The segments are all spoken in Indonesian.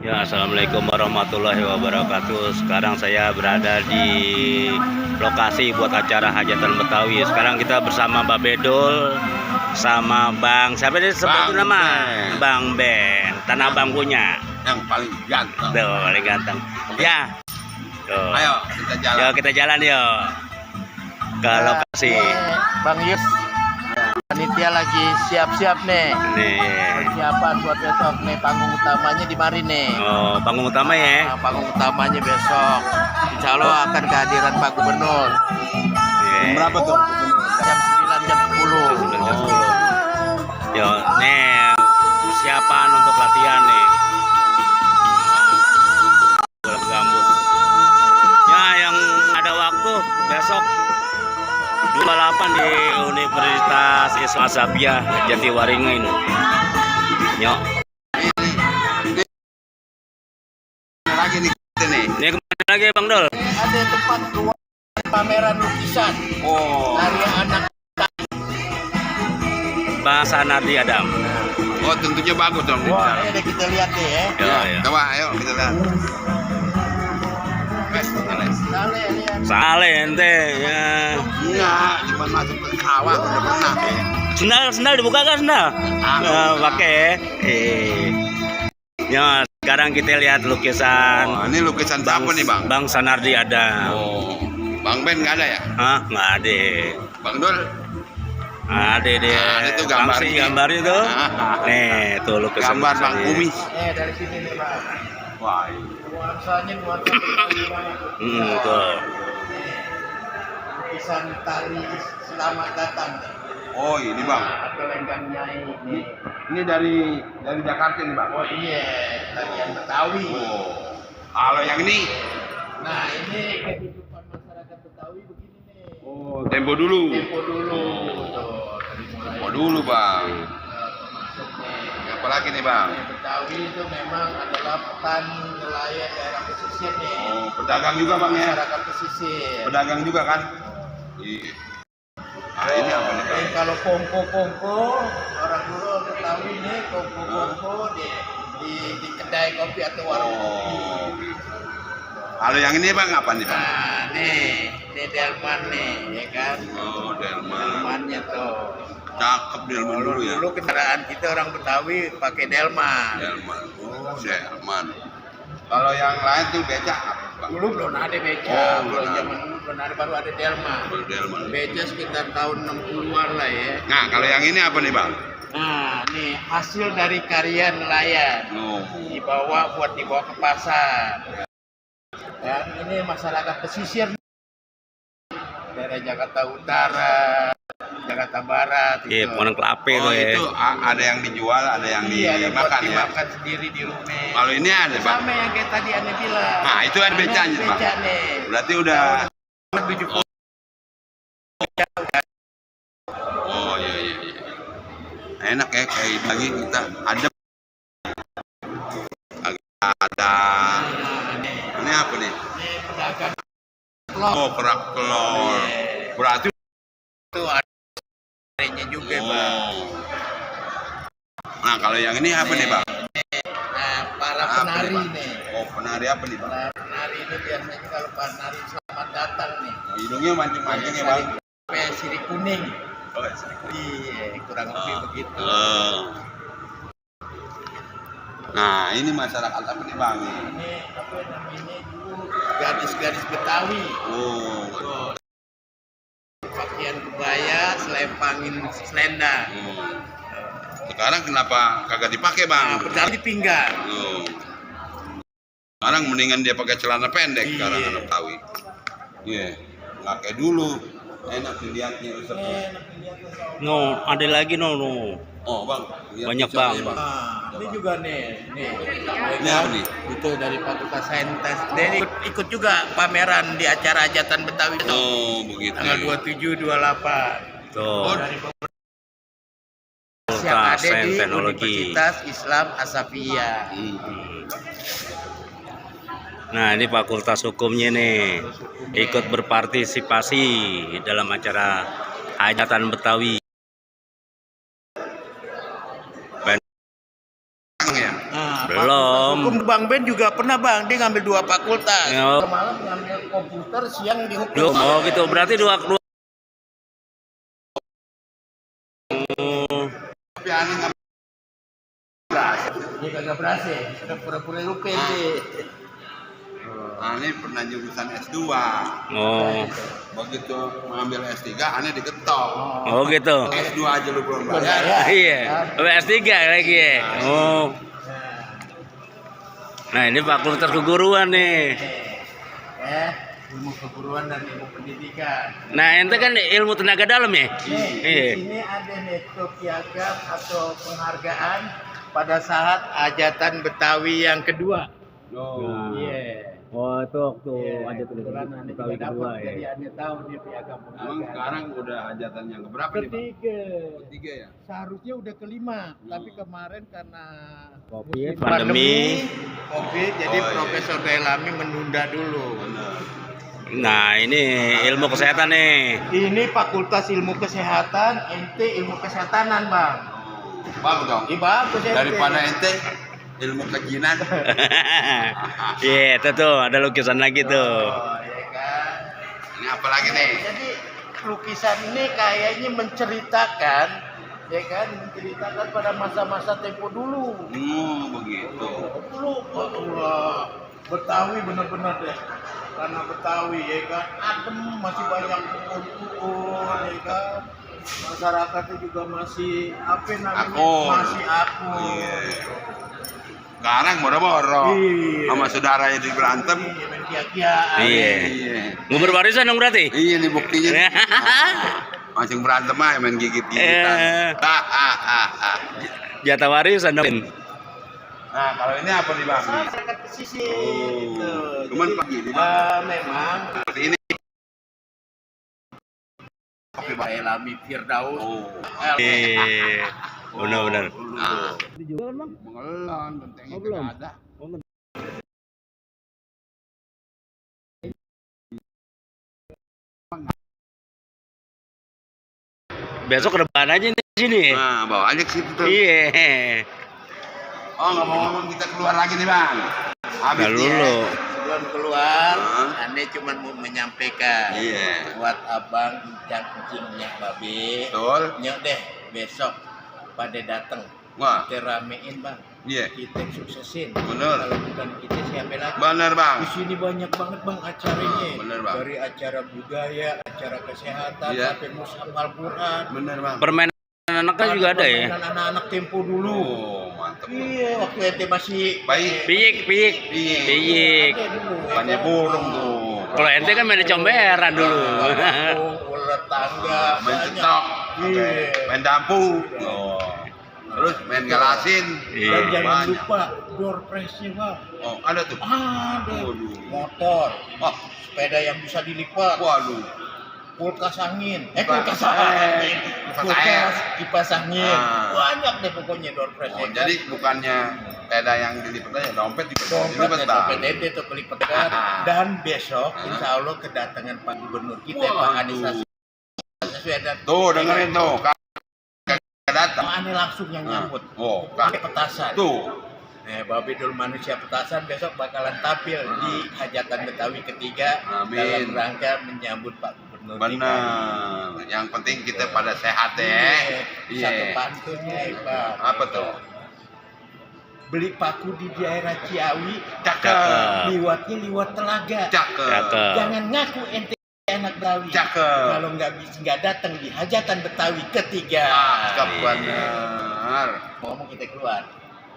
Ya, assalamualaikum warahmatullahi wabarakatuh. Sekarang saya berada di lokasi buat acara hajatan Betawi. Sekarang kita bersama Mbak Bedul sama Bang siapa dia sebut nama? Bang Ben. Tanah Bangkunya. Yang paling ganteng. Tuh, paling ganteng. Ya. Tuh. Ayo kita jalan. Yuk kita jalan yuk ke lokasi. Bang Yus, panitia lagi siap-siap nih. Nih. Persiapan buat besok nih, panggung utamanya di mari nih. Oh, panggung utama ya. Nah, panggung utamanya besok. Insya Allah akan kehadiran Pak Gubernur. Nih. Berapa tuh? Jam 9, jam 10. Yo, nih persiapan untuk latihan nih. Bola gambut. Ya, yang ada waktu besok 28 di Universitas Islam Azabiyah Jatiwaringin. Nyok. Lagi nih kita nih. Ini kemana lagi Bang Dol? Ada tempat pameran lukisan Oh. dari anak. Bang Sanardi Adam. Oh, tentunya bagus dong. Wah, ini ada kita lihat nih ya. Ya, ya. Coba ayo kita lihat. Sale lihat. Saleh ente ya. Enggak, cuma masuk ke kawah udah pernah. Sendal dibuka kan sendal? Pakai. Ya, sekarang kita lihat lukisan. Oh, ini lukisan siapa nih, Bang? Bang Sanardi Adam. Oh. Bang Ben nggak ada ya? Hah, nggak ada. Bang Dul? Ada dia. Ada tuh gambarnya. Bang, gambarnya tuh. Ah. Nih, tuh lukisan. Gambar Bang Bumi. Dari sini nih, Pak. Wah. Nuansanya nuansa Betawi banget. Tuh. Lukisan tari selamat datang nih. Oh, ini Bang. Atau lenggang nyai nih. Ini dari Jakarta nih, Bang. Oh iya, tarian Betawi. Oh. Kalau yang ini Nah ini kehidupan masyarakat Betawi begini nih. oh, tempo dulu. Tempo dulu. Tuh, dari mulai Tempo dulu, Bang. masuk nih. Apalagi nih, Bang? Betawi itu memang adalah petani nelayan daerah pesisir nih. Oh, pedagang juga, Bang ya. Masyarakat pesisir. Pedagang juga kan? Iya. Ah, ini apa nih, Bang? Kalau kongko orang dulu Betawi nih kongko di kedai kopi atau warung kopi. Oh. Kalau yang ini Bang apa nih, Bang? Nah, ini delman nih, ya kan? Oh, delman. Delmannya tuh. Cakep delman dulu ya. Dulu kendaraan kita orang Betawi pakai delman. Delman. Oh, delman. Kalau yang lain tuh becak apa, Bang? Dulu belum ada beca, Oh, belum belum zaman dulu belum ada, baru ada delman. Oh, delman. Beca sekitar tahun 60-an lah ya. Nah, kalau yang ini apa nih, Bang? Nah, nih hasil dari karya nelayan. Oh. Dibawa ke pasar. Dan ini masyarakat pesisir daerah Jakarta Utara, Jakarta Barat. Iya, pohon kelapa Oh, tuh ya. itu ada yang dijual, ada yang Iya, ada buat dimakan ya. dimakan sendiri di rumah. Kalau ini ada, Bang. Sama yang kayak tadi Anda bilang. Nah, itu ada becanya, Bang. Beca nih. Berarti udah 70. oh iya. Enak ya kayak lagi kita adem. Ada. Ini apa nih? Ini pedagang Oh, kerak telur. Berarti itu ada juga, Bang. oh. Nah, kalau yang ini apa nih, Bang? Nah, para Apa penari Bang? nih. Oh, penari apa nih, Bang? Para penari ini biasanya kalau penari selamat datang nih. Oh, hidungnya mancing-mancing ya, Bang? Pakai sirip kuning. Oh, sedikit. Iya, kurang lebih begitu. Nah, ini masyarakat apa nih, Bang? Ini apa namanya dulu gadis-gadis Betawi. Oh. Tuh. Pakaian kebaya, selempangin selendang. Sekarang kenapa kagak dipakai, Nah, Bang? pedang di pinggang. Oh. Sekarang mendingan dia pakai celana pendek Iya. sekarang anak Betawi. Iya, nggak kayak dulu. Enak dilihatnya Ustaz. No, ada lagi no. Oh, Bang. lihat Banyak, Ustaznya, Bang. Nah, ini juga nih. Ini apa nih? Itu dari Fakultas Saintes. Dia ikut juga pameran di acara hajatan Betawi itu. Oh, begitu. Tanggal 27, 28. Tuh. Dari Fakultas yang ada Sains di Teknologi. Universitas Islam Azabiyah. Nah, ini fakultas hukumnya nih ikut berpartisipasi dalam acara hajatan Betawi. Ya? Nah, Belum, Sebelum Bang Ben juga pernah Bang, dia ngambil 2 fakultas. Oh. Malam ngambil komputer, siang di hukum. Oh gitu, berarti dua. Tapi aneh nggak berhasil. Dia kagak berhasil, udah pura-pura lupa ente. Aneh pernah jurusan S2. Oh. Begitu mengambil S3, aneh diketok. Oh gitu. S2 aja lu belum bayar. Iya. S3 lagi ya. Oh. Nah, ini fakultas keguruan nih. Ilmu keguruan dan ilmu pendidikan. Nah, ente kan ilmu tenaga dalam ya? Iya. Ini ada nih piagam atau penghargaan pada saat hajatan Betawi yang kedua. Oh. Iya. Oh, tuh Hajatan Betawi kedua ya. Jadi Anda tahu nih piagam Emang penghargaan. sekarang udah hajatan yang keberapa nih, Bang? Ketiga. Ketiga ya? Seharusnya udah kelima, tapi kemarin karena Covid, musim pandemi. Covid, jadi Oh, iya. Profesor Dailami menunda dulu. Benar. Nah, ini ilmu kesehatan nih. Ini Fakultas Ilmu Kesehatan, ente ilmu kesehatanan bang. Bagus dong. Bagus ente. Daripada ente ilmu kejinan. Iya, itu tuh ada lukisan lagi tuh. Oh, ya kan. Ini apa lagi nih? Jadi lukisan ini kayaknya menceritakan, ya kan, menceritakan pada masa-masa tempo dulu. Begitu. Dulu, wah, Betawi bener-bener deh. Karena Betawi, ya kan, adem, masih banyak pohon-pohon, ya kan. Masyarakatnya juga masih apa namanya? Akur. Masih akur. Iya. Sekarang boro-boro. Iya. Sama saudaranya di berantem. Iya, main kia-kiaan. Iya. Iya. Ngumur warisan dong berarti? Iya nih buktinya. nih. Langsung berantem aja main gigit-gigitan. Jatah warisan dong. Nah, kalau ini apa nih, Bang? Masyarakat pesisir. Oh, gitu. cuman Jadi, pagi ini, Bang. memang Seperti ini. Oke, Pak Elami Firdaus. Oh. Iya. Benar-benar. Nah, Juga Bang? mengelon, bentengnya Oh, belum. nggak ada. Besok ke depan aja di sini. Nah, bawa aja ke situ tuh. Iya. Oh, nggak mau ngomong kita keluar lagi nih, Bang. Habis Nah, nih, dulu. Sebelum keluar, Hah? Anda cuma mau menyampaikan Iya. buat abang yang kucingnya babe. Betul. Nyok deh besok pada datang. Wah, Kita ramein bang. iya. Kita suksesin. Bener. Kalau bukan kita siapa lagi? Bener, Bang. Di sini banyak banget bang acaranya. Bener, Bang. Dari acara budaya, acara kesehatan, Iya. sampai mushaf Al-Quran. Bener, Bang. Permainan anaknya juga ada ya? Permainan anak-anak tempo dulu. Oh, mantep. Iya, waktu ente masih Baik. Piyik. Ada dulu. Bukannya burung tuh. Kalau ente kan main comberan dulu. Ular tangga, Main banyak. cetok. Iya. Main dampu. Oh. Terus main galasin. Iya. Dan jangan Banyak. lupa door prize-nya bang. Oh, ada tuh. Ada. Waduh. Motor, Oh, sepeda yang bisa dilipat, waduh. kulkas angin, Kulkas kulkas angin, kipas air. kipas angin, Ah. banyak deh pokoknya door prize-nya. Oh, jadi bukannya sepeda yang dilipat aja, dompet juga dompet dilipat, dan Bang. dompet ente tuh kelipatan. Dan besok insya Allah kedatangan Pak Gubernur kita Pak Anies Baswedan. Tuh, dengerin tuh. Kagak datang. Pak Anies langsung yang nyambut. Oh, Pakai petasan. tuh. Babe Dul Manusia Petasan besok bakalan tampil di hajatan Betawi ketiga. Amin. Dalam rangka menyambut Pak Gubernur kita. Benar. Yang penting kita pada sehat ya. Satu pantunnya Pak. Apa tuh? Beli paku di daerah Ciawi, Cakep. liwatnya liwat telaga. Cakep. Jangan ngaku ente anak Betawi. Cakep. Kalau nggak datang di hajatan Betawi ketiga. Cakep benar. Ngomong kita keluar.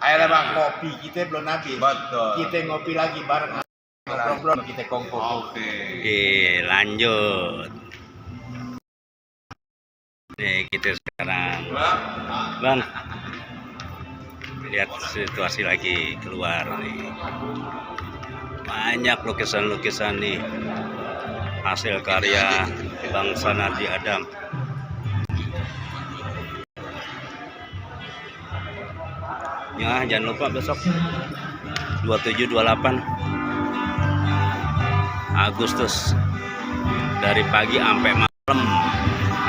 Ayo lah, Bang. Kopi kita belum habis. Betul. Kita ngopi lagi bareng. Ngobrol kita kongko. Oke. Lanjut. Nih kita sekarang, Bang. Lihat situasi lagi keluar nih. Banyak lukisan-lukisan nih. Hasil karya Bang Sanadi Adam. Ya, jangan lupa besok 27-28 Agustus dari pagi sampai malam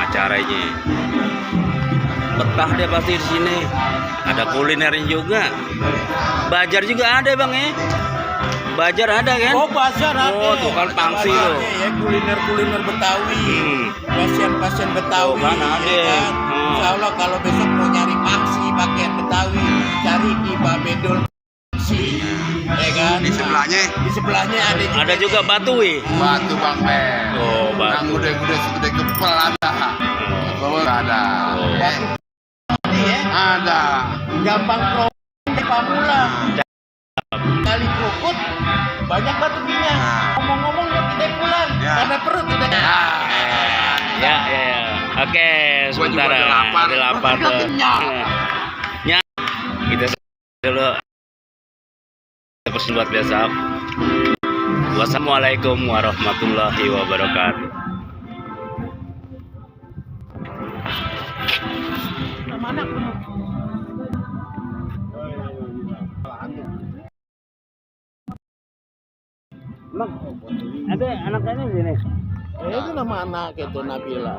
acaranya. Betah deh pasti di sini. Ada kulinernya juga. Bajar juga ada bang ya. Bajar ada kan? Oh bazar ada. Oh, tuh kan pangsi Bazar tuh. ada, ya kuliner Betawi. Pasien Betawi. Oh, kan ada. Ya kan? Insya Allah kalau besok mau nyari pangsi pakaian Betawi, cari di Babedol Pangsi. Ya kan? Di sebelahnya Di sebelahnya Ada juga Batui. batu Bang Ben. Oh, Yang Batu. udah segede kepel ada. Bawah ada. Oh. ya. Ada. Gampang pro Pamulang. Kali kerukut banyak batu minyak. Ngomong-ngomong mau kita pulang Ya. karena perut udah. Ya. Oke, Gua juga sementara udah lapar. ada lapar Gua tuh. kenyang. Ya, kita dulu buat besok. Wassalamualaikum warahmatullahi wabarakatuh. Mana? Bang, ada anak-anaknya di sini. Itu nama anak itu Nabila.